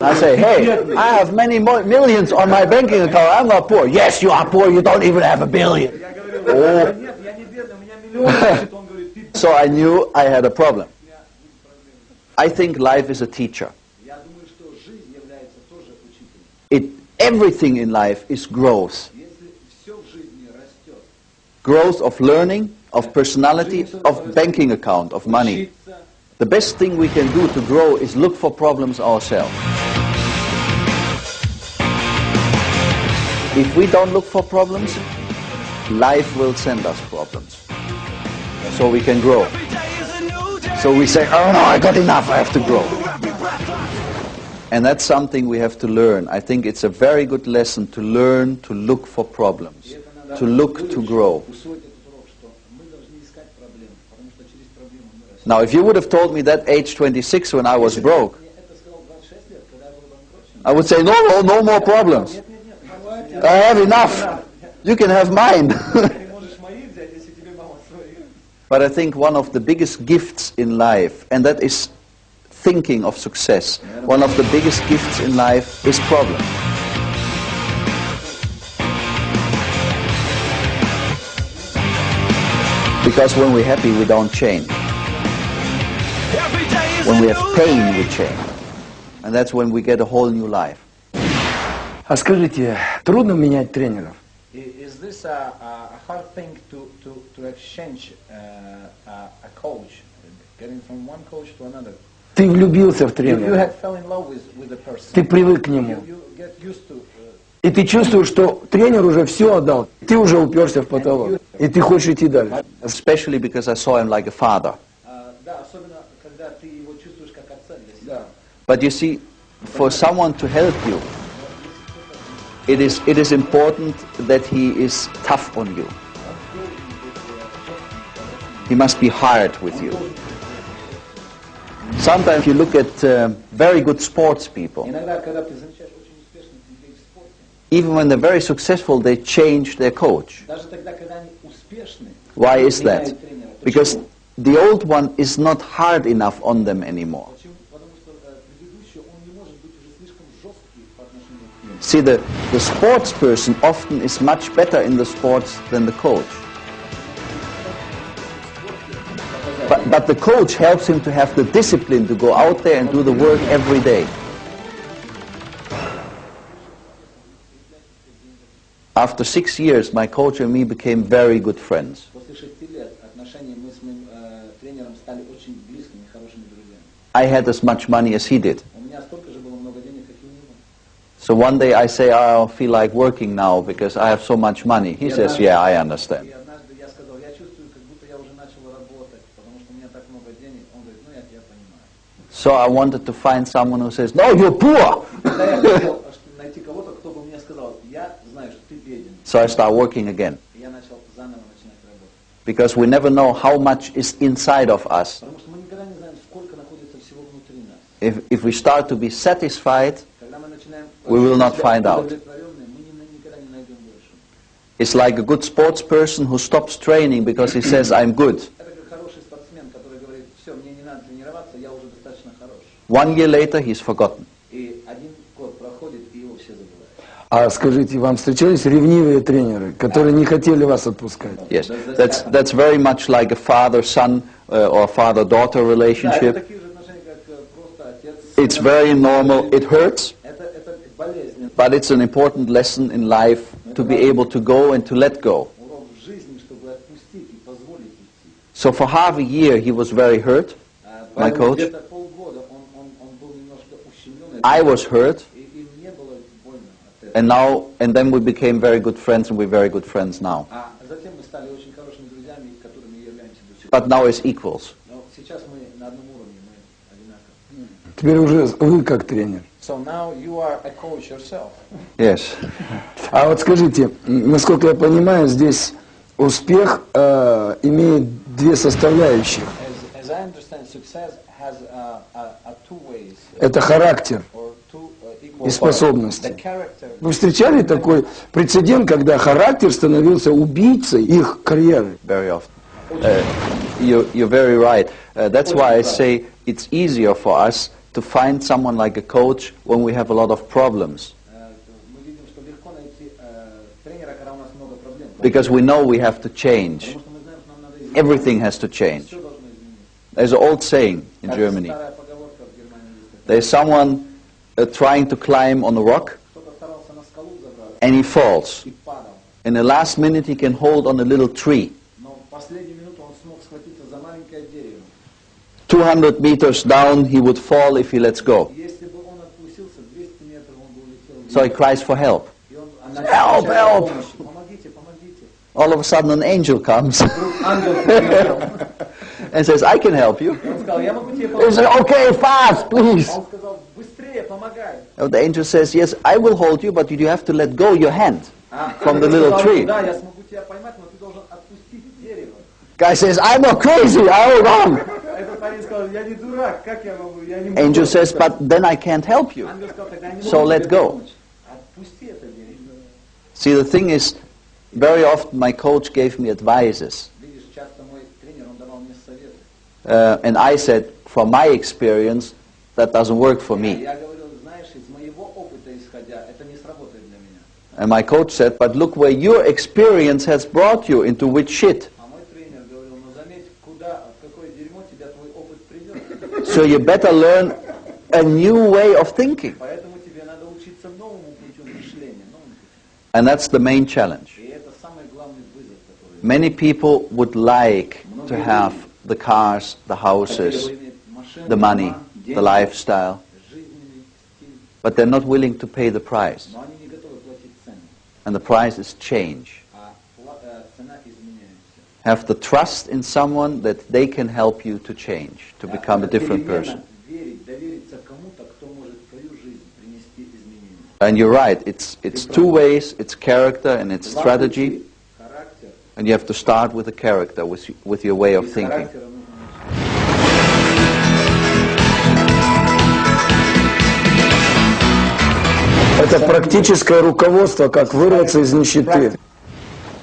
I say, hey, I have many millions on my banking account. I'm not poor. Yes, you are poor. You don't even have a billion. Oh. So I knew I had a problem. I think life is a teacher. Everything in life is growth. Growth of learning, of personality, of banking account, of money. The best thing we can do to grow is look for problems ourselves. If we don't look for problems, life will send us problems. So we can grow. So we say, oh no, I got enough, I have to grow. And that's something we have to learn. I think it's a very good lesson to learn to look for problems, to look to grow. Now, if you would have told me that age 26 when I was broke, I would say, no more problems. I have enough. You can have mine. But I think one of the biggest gifts in life, and that is thinking of success, one of the biggest gifts in life is problems. Because when we're happy, we don't change. When we have pain, we change. And that's when we get a whole new life. А скажите, трудно менять тренеров? Is this a hard thing to exchange a coach, getting from one coach to another? Ты влюбился в тренера. You had fell in love with the person. Ты привык к нему. You get used to. И ты чувствуешь, что тренер уже все отдал. Ты уже уперся в потолок. И ты хочешь идти дальше. Especially because I saw him like a father. Да, особенно когда ты его чувствуешь как отца для себя. But you see, for someone to help you, it is important that he is tough on you. He must be hard with you. Sometimes you look at very good sports people. Even when they're very successful, they change their coach. Why is that? Because the old one is not hard enough on them anymore. See, the sports person often is much better in the sports than the coach. But the coach helps him to have the discipline to go out there and do the work every day. After 6 years, my coach and me became very good friends. I had as much money as he did. So one day I say, I feel like working now because I have so much money. He says, yeah, I understand. So I wanted to find someone who says, no, you're poor. So I start working again. Because we never know how much is inside of us. If we start to be satisfied, we will not find out. It's like a good sports person who stops training because he says, I'm good. 1 year later, he's forgotten. А скажите, вам встречались ревнивые тренеры, которые не хотели вас отпускать? Yes, that's very much like a father-son or father-daughter relationship. It's very normal. It hurts, but it's an important lesson in life to be able to go and to let go. So for half a year, he was very hurt, my coach. I was hurt, and then we became very good friends, and we're very good friends now. But now it's equals. Теперь уже вы как тренер. So now you are a coach yourself. Yes. А вот скажите, насколько я понимаю, здесь успех имеет две составляющих. As I understand, success has two ways. Это характер и способности. Вы встречали такой прецедент, когда характер становился убийцей их карьеры? Very often. You're very right. That's why I say it's easier for us to find someone like a coach when we have a lot of problems. Мы видим, что легко найти тренера, когда у нас много проблем. Because we know we have to change. Потому что мы знаем, что нам надо изменить. Everything has to change. Все должно измениться. There's an old saying in Germany. Старая поговорка в Германии есть. There's someone trying to climb on a rock Кто-то старался на скалу забраться and he falls. и падал. In the last minute he can hold on a little tree. Но в последнюю минуту он смог схватиться за маленькое дерево. 200 meters down he would fall if he lets go. Если бы он отпустился 200 метров, он бы улетел. So he cries for help. И он Help, help! Помогите, помогите. All of a sudden an angel comes Ангел прилетел. and says, I can help you. Он сказал, я могу тебе He помочь. said, okay, fast, please. Он сказал, быстрее, помогай. The angel says, yes, I will hold you, but you have to let go your hand from the little tree. Да, я смогу тебя поймать, но ты должен отпустить дерево. Guy says, I'm not crazy, I hold on. Этот парень сказал, я не дурак, как я могу, я не могу. Angel says, but then I can't help you. Ангел сказал, тогда я не So могу let тебе go. помочь. Отпусти это дерево. See, the thing is, very often my coach gave me advices. Видишь, часто мой тренер, он давал мне советы. And I said, from my experience, that doesn't work for me. Я говорил, знаешь, из моего опыта исходя, это не сработает для меня. And my coach said, but look where your experience has brought you, into which shit. А мой тренер говорил, ну заметь, куда, в какое дерьмо тебя твой опыт привел. So you better learn a new way of thinking. Поэтому тебе надо учиться новому путю мышления, новому путю. And that's the main challenge. И это самый главный вызов, который... Many people would like to have the cars, the houses, the money, the lifestyle, but they're not willing to pay the price. Но они не готовы платить цену. And the price is change. А цена изменяется. Have the trust in someone that they can help you to change, to become a different person. Верить, довериться кому-то, кто может в твою жизнь принести изменения. And you're right, it's two ways, it's character and it's strategy, Характер. and you have to start with the character, with your way of Без thinking. характера нужно начать. Это практическое руководство, как вырваться из нищеты.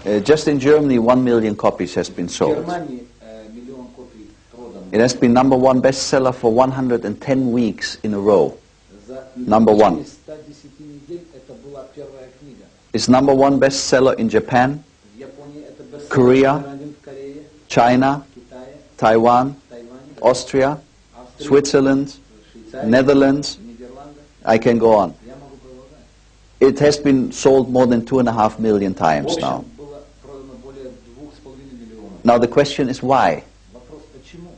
Just in Germany, 1 million copies has been В sold. Германии миллион копий продано. It has been number one bestseller for 110 weeks in a row. За Number one. 110 недель это была первая книга. It's number one bestseller in Japan, В Японии это бестселлер Korea, номер один в Корее, China, Китае, Taiwan, Тайване, Austria, Австрии, Switzerland, Швейцарии, Netherlands. Нидерланды. I can go on. Я могу продолжать. It has been sold more than 2.5 million В times общем, now. было продано более 2,5 миллионов. Now the question is why? Вопрос, почему?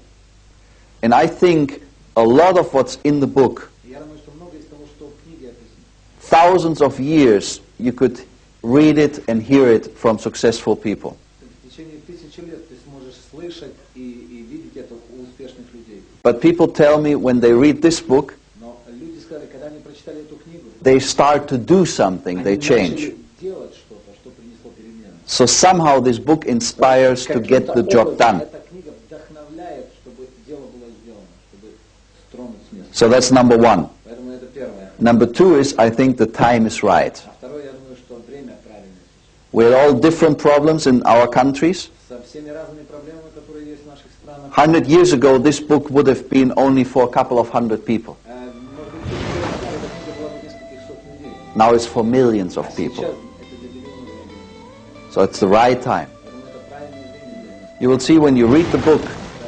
And I think a lot of what's in the book, Я думаю, что много из того, что в книге описано, thousands of years, you could read it and hear it from successful people. в течение тысячи лет ты сможешь слышать и видеть это у успешных людей. But people tell me when they read this book, Но люди сказали, когда они прочитали эту книгу, they start to do something, they они change. начали делать что-то, что принесло перемены. So somehow this book inspires to get the job done. Эта книга вдохновляет, чтобы дело было сделано, чтобы стронуть с места. So that's number one. Поэтому это первое. Number two is, I think the time is right. А второе, я думаю, что время правильное. We had all different problems in our countries. Со всеми разными проблемами, которые есть в наших странах. 100 years ago, this book would have been only for a couple of hundred people. Может быть, эта книга была бы нескольких сот людей. Now it's for millions of А сейчас people. это для миллионов людей. So it's the right time. Поэтому это правильное время для нас. You will see when you read the book,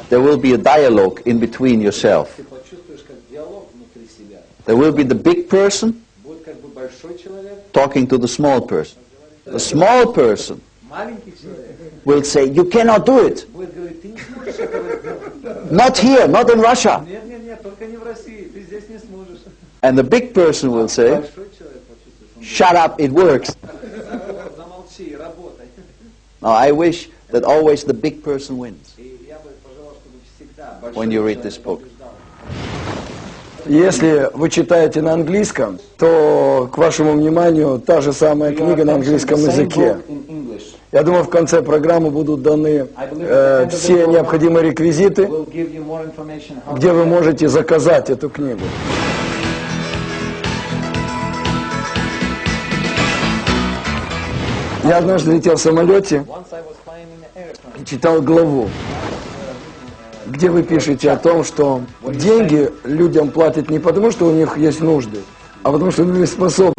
there will be a dialogue in between yourself. Ты почувствуешь как диалог внутри себя. There will be the big person Будет как бы большой человек, talking to the small person. The small person маленький человек. will say, you cannot do it. Будет говорить, ты не сможешь этого сделать. Not here, not in Russia. Нет, нет, нет, только не в России, ты здесь не сможешь. And the big person will say, Большой человек почувствуешь. Он shut up, it works. говорит, замолчи, работай. Now I wish that always the big person wins И я бы пожелал, чтобы всегда большой when you read человек this book. побеждал. Если вы читаете на английском, то к вашему вниманию та же самая книга на английском языке. Я думаю, в конце программы будут даны все необходимые реквизиты, We'll give you more information how где to вы get можете заказать эту книгу. Я однажды летел в самолете Once I was flying in the airplane. и читал главу. где вы пишете о том, что деньги людям платят не потому, что у них есть нужды, а потому что они не способны